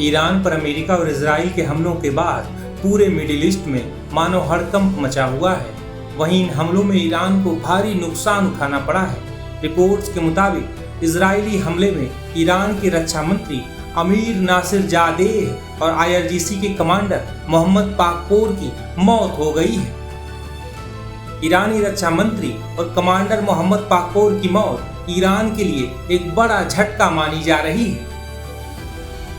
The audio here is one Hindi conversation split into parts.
ईरान पर अमेरिका और इजराइल के हमलों के बाद पूरे मिडिल ईस्ट में मानो हड़कंप मचा हुआ है। वहीं इन हमलों में ईरान को भारी नुकसान उठाना पड़ा है। रिपोर्ट्स के मुताबिक इजरायली हमले में ईरान के रक्षा मंत्री अमीर नासिर जादेह और IRGC के कमांडर मोहम्मद पाकपोर की मौत हो गई है। ईरानी रक्षा मंत्री और कमांडर मोहम्मद पाकपोर की मौत ईरान के लिए एक बड़ा झटका मानी जा रही है।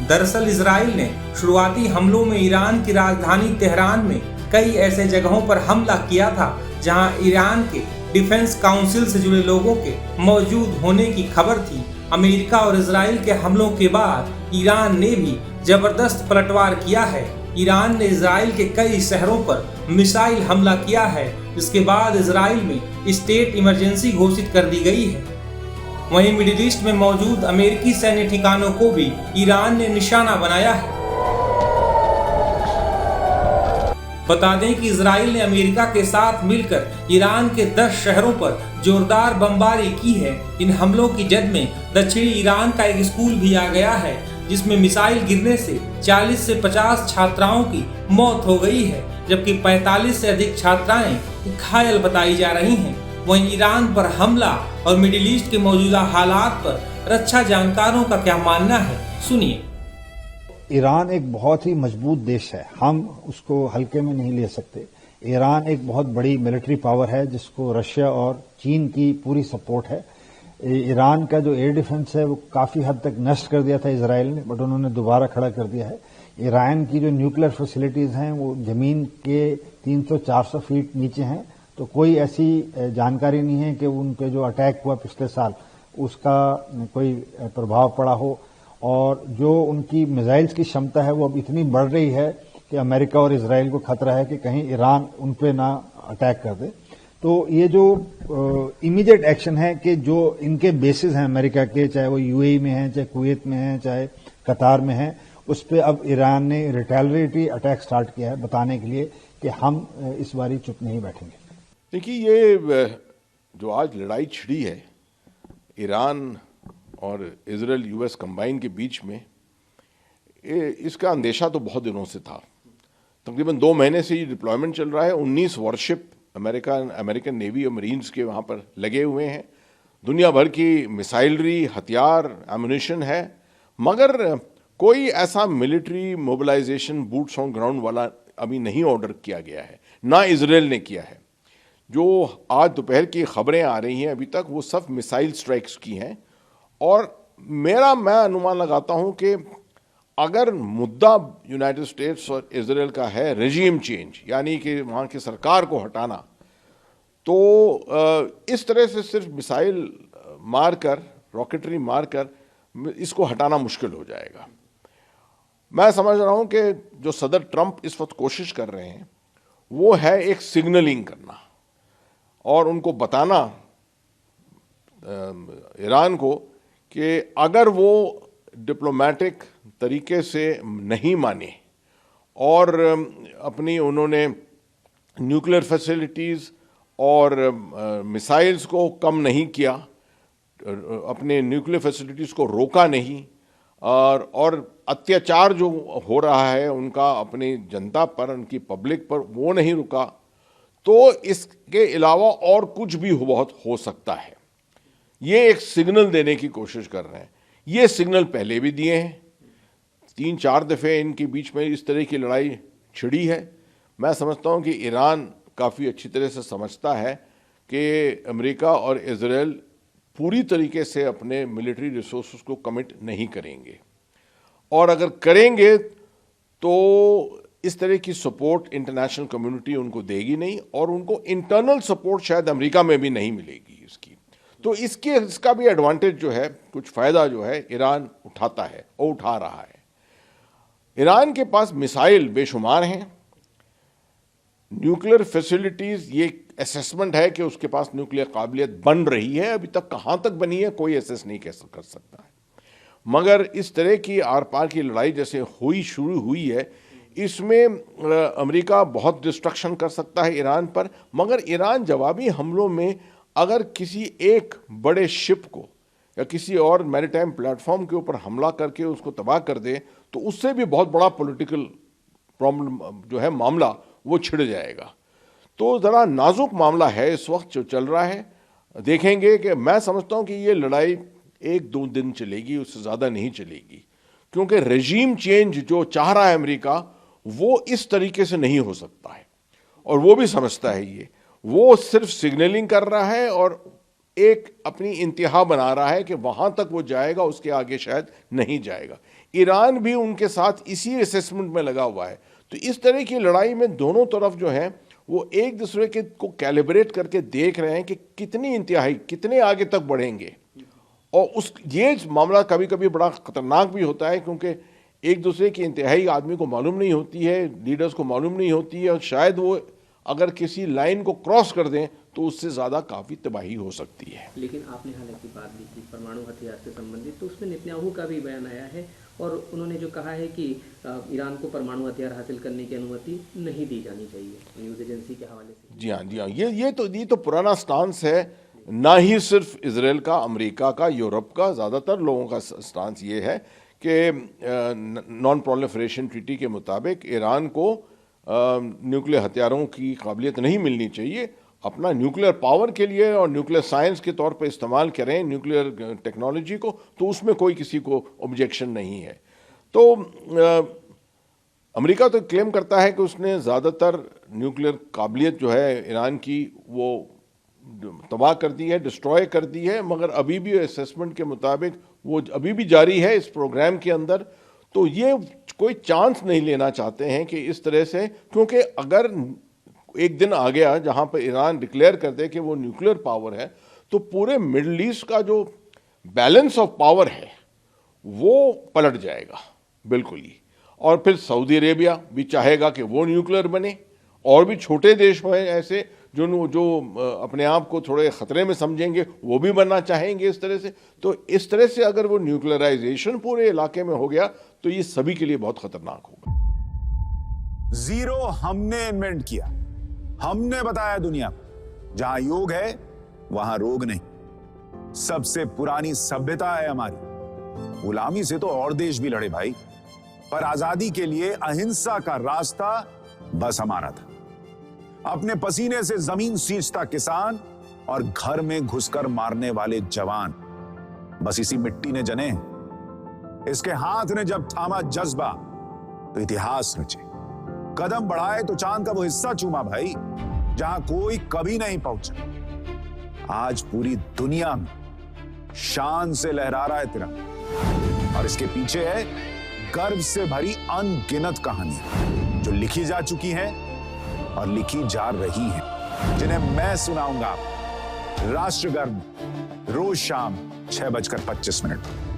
दरअसल इजराइल ने शुरुआती हमलों में ईरान की राजधानी तेहरान में कई ऐसे जगहों पर हमला किया था जहां ईरान के डिफेंस काउंसिल से जुड़े लोगों के मौजूद होने की खबर थी। अमेरिका और इजराइल के हमलों के बाद ईरान ने भी जबरदस्त पलटवार किया है। ईरान ने इजराइल के कई शहरों पर मिसाइल हमला किया है, जिसके बाद इजराइल में स्टेट इमरजेंसी घोषित कर दी गई है। वहीं मिडिल ईस्ट में मौजूद अमेरिकी सैन्य ठिकानों को भी ईरान ने निशाना बनाया है। बता दें कि इजराइल ने अमेरिका के साथ मिलकर ईरान के 10 शहरों पर जोरदार बमबारी की है। इन हमलों की जद में दक्षिणी ईरान का एक स्कूल भी आ गया है, जिसमें मिसाइल गिरने से 40 से 50 छात्राओं की मौत हो गई है, जबकि 45 से अधिक छात्राएं घायल बताई जा रही हैं। वहीं ईरान पर हमला और मिडिल ईस्ट के मौजूदा हालात पर रक्षा जानकारों का क्या मानना है, सुनिए। ईरान एक बहुत ही मजबूत देश है, हम उसको हल्के में नहीं ले सकते। ईरान एक बहुत बड़ी मिलिट्री पावर है जिसको रशिया और चीन की पूरी सपोर्ट है। ईरान का जो एयर डिफेंस है वो काफी हद तक नष्ट कर दिया था इजराइल ने, बट उन्होंने दोबारा खड़ा कर दिया है। ईरान की जो न्यूक्लियर फैसिलिटीज हैं वो जमीन के 300-400 फीट नीचे हैं, तो कोई ऐसी जानकारी नहीं है कि उन पे जो अटैक हुआ पिछले साल उसका कोई प्रभाव पड़ा हो। और जो उनकी मिसाइल्स की क्षमता है वो अब इतनी बढ़ रही है कि अमेरिका और इजराइल को खतरा है कि कहीं ईरान उन पे ना अटैक कर दे। तो ये जो इमीडिएट एक्शन है कि जो इनके बेसिस हैं अमेरिका के, चाहे वो UAE में हैं, चाहे कुवैत में हैं, चाहे कतार में हैं, उस पर अब ईरान ने रिटेलिएटरी अटैक स्टार्ट किया है, बताने के लिए कि हम इस बारी चुप नहीं बैठेंगे। देखिए, ये जो आज लड़ाई छिड़ी है ईरान और इजराइल US कंबाइन के बीच में, इसका अंदेशा तो बहुत दिनों से था। तकरीबन 2 महीने से ये डिप्लॉयमेंट चल रहा है। 19 वॉरशिप अमेरिकन नेवी और मरीन्स के वहाँ पर लगे हुए हैं। दुनिया भर की मिसाइलरी, हथियार, एमुनिशन है, मगर कोई ऐसा military mobilisation boots on ground वाला अभी नहीं ऑर्डर किया गया है, ना इजराइल ने किया है। जो आज दोपहर की खबरें आ रही हैं अभी तक वो सब मिसाइल स्ट्राइक्स की हैं। और मैं अनुमान लगाता हूं कि अगर मुद्दा यूनाइटेड स्टेट्स और इजराइल का है रेजिम चेंज, यानी कि वहाँ की सरकार को हटाना, तो इस तरह से सिर्फ मिसाइल मारकर, रॉकेटरी मारकर इसको हटाना मुश्किल हो जाएगा। मैं समझ रहा हूं कि जो सदर ट्रंप इस वक्त कोशिश कर रहे हैं वो है एक सिग्नलिंग करना और उनको बताना ईरान को कि अगर वो डिप्लोमेटिक तरीके से नहीं माने और अपनी उन्होंने न्यूक्लियर फैसिलिटीज़ और मिसाइल्स को कम नहीं किया, अपने न्यूक्लियर फैसिलिटीज़ को रोका नहीं, और अत्याचार जो हो रहा है उनका अपनी जनता पर, उनकी पब्लिक पर, वो नहीं रुका, तो इसके अलावा और कुछ भी बहुत हो सकता है। ये एक सिग्नल देने की कोशिश कर रहे हैं। ये सिग्नल पहले भी दिए हैं, 3-4 दफ़े इनके बीच में इस तरह की लड़ाई छिड़ी है। मैं समझता हूँ कि ईरान काफ़ी अच्छी तरह से समझता है कि अमेरिका और इजराइल पूरी तरीके से अपने मिलिट्री रिसोर्सेज को कमिट नहीं करेंगे, और अगर करेंगे तो इस तरह की सपोर्ट इंटरनेशनल कम्युनिटी उनको देगी नहीं, और उनको इंटरनल सपोर्ट शायद अमेरिका में भी नहीं मिलेगी इसकी। तो इसका भी एडवांटेज जो है, कुछ फ़ायदा जो है ईरान उठाता है और उठा रहा है। ईरान के पास मिसाइल बेशुमार हैं, न्यूक्लियर फैसिलिटीज़, ये असेसमेंट है कि उसके पास न्यूक्लियर काबिलियत बन रही है। अभी तक कहाँ तक बनी है कोई असेस नहीं कर सकता है, मगर इस तरह की आर पार की लड़ाई जैसे शुरू हुई है, इसमें अमेरिका बहुत डिस्ट्रक्शन कर सकता है ईरान पर। मगर ईरान जवाबी हमलों में अगर किसी एक बड़े शिप को या किसी और मैरीटाइम प्लेटफॉर्म के ऊपर हमला करके उसको तबाह कर दे, तो उससे भी बहुत बड़ा पॉलिटिकल प्रॉब्लम जो है मामला वो छिड़ जाएगा। तो ज़रा नाजुक मामला है इस वक्त जो चल रहा है। देखेंगे कि मैं समझता हूँ कि ये लड़ाई 1-2 दिन चलेगी, उससे ज़्यादा नहीं चलेगी, क्योंकि रेजीम चेंज जो चाह रहा है अमेरिका वो इस तरीके से नहीं हो सकता है, और वो भी समझता है ये। वो सिर्फ सिग्नलिंग कर रहा है और एक अपनी इंतहा बना रहा है कि वहां तक वो जाएगा, उसके आगे शायद नहीं जाएगा। ईरान भी उनके साथ इसी असेसमेंट में लगा हुआ है। तो इस तरह की लड़ाई में दोनों तरफ जो है वो एक दूसरे के को कैलिब्रेट करके देख रहे हैं कि कितनी इंतहाई, कितने आगे तक बढ़ेंगे। और ये मामला कभी कभी बड़ा खतरनाक भी होता है, क्योंकि एक दूसरे की इंतहाई आदमी को मालूम नहीं होती है, लीडर्स को मालूम नहीं होती है, और शायद वो अगर किसी लाइन को क्रॉस कर दें तो उससे ज़्यादा काफ़ी तबाही हो सकती है। लेकिन आपने हालांकि बात ली थी परमाणु हथियार से संबंधित, तो उसमें नेतन्याहू का भी बयान आया है और उन्होंने जो कहा है कि ईरान को परमाणु हथियार हासिल करने की अनुमति नहीं दी जानी चाहिए, न्यूज़ एजेंसी के हवाले से। जी हाँ, जी हाँ, ये तो पुराना स्टांस है, ना ही सिर्फ इजराइल का, अमेरिका का, यूरोप का, ज़्यादातर लोगों का स्टांस ये है कि नॉन प्रोलिफरेशन ट्रीटी के मुताबिक ईरान को न्यूक्लियर हथियारों की काबिलियत नहीं मिलनी चाहिए। अपना न्यूक्लियर पावर के लिए और न्यूक्लियर साइंस के तौर पर इस्तेमाल करें न्यूक्लियर टेक्नोलॉजी को, तो उसमें कोई किसी को ऑब्जेक्शन नहीं है। तो अमेरिका तो क्लेम करता है कि उसने ज़्यादातर न्यूक्लियर काबिलियत जो है ईरान की वो तबाह कर दी है, डिस्ट्रॉय कर दी है, मगर अभी भी असेसमेंट के मुताबिक वो अभी भी जारी है इस प्रोग्राम के अंदर। तो ये कोई चांस नहीं लेना चाहते हैं कि इस तरह से, क्योंकि अगर एक दिन आ गया जहां पर ईरान डिक्लेयर कर दे कि वो न्यूक्लियर पावर है, तो पूरे मिडिल ईस्ट का जो बैलेंस ऑफ पावर है वो पलट जाएगा बिल्कुल ही। और फिर सऊदी अरेबिया भी चाहेगा कि वो न्यूक्लियर बने, और भी छोटे देश हैं ऐसे जो अपने आप को थोड़े ख़तरे में समझेंगे, वो भी बनना चाहेंगे इस तरह से। तो इस तरह से अगर वो न्यूक्लियराइजेशन पूरे इलाके में हो गया तो ये सभी के लिए बहुत ख़तरनाक होगा। जीरो हमने इन्वेंट किया, हमने बताया दुनिया को, जहां योग है वहां रोग नहीं। सबसे पुरानी सभ्यता है हमारी। गुलामी से तो और देश भी लड़े भाई, पर आजादी के लिए अहिंसा का रास्ता बस हमारा था। अपने पसीने से जमीन सींचता किसान और घर में घुसकर मारने वाले जवान, बस इसी मिट्टी ने जने। इसके हाथ ने जब थामा जज्बा तो इतिहास रचे। कदम बढ़ाए तो चांद का वो हिस्सा चूमा भाई, जहां कोई कभी नहीं पहुंचा। आज पूरी दुनिया में शान से लहरा रहा है तिरंगा, और इसके पीछे है गर्व से भरी अनगिनत कहानियां जो लिखी जा चुकी हैं और लिखी जा रही हैं, जिन्हें मैं सुनाऊंगा राष्ट्रगर्व रोज शाम 6:25 पर।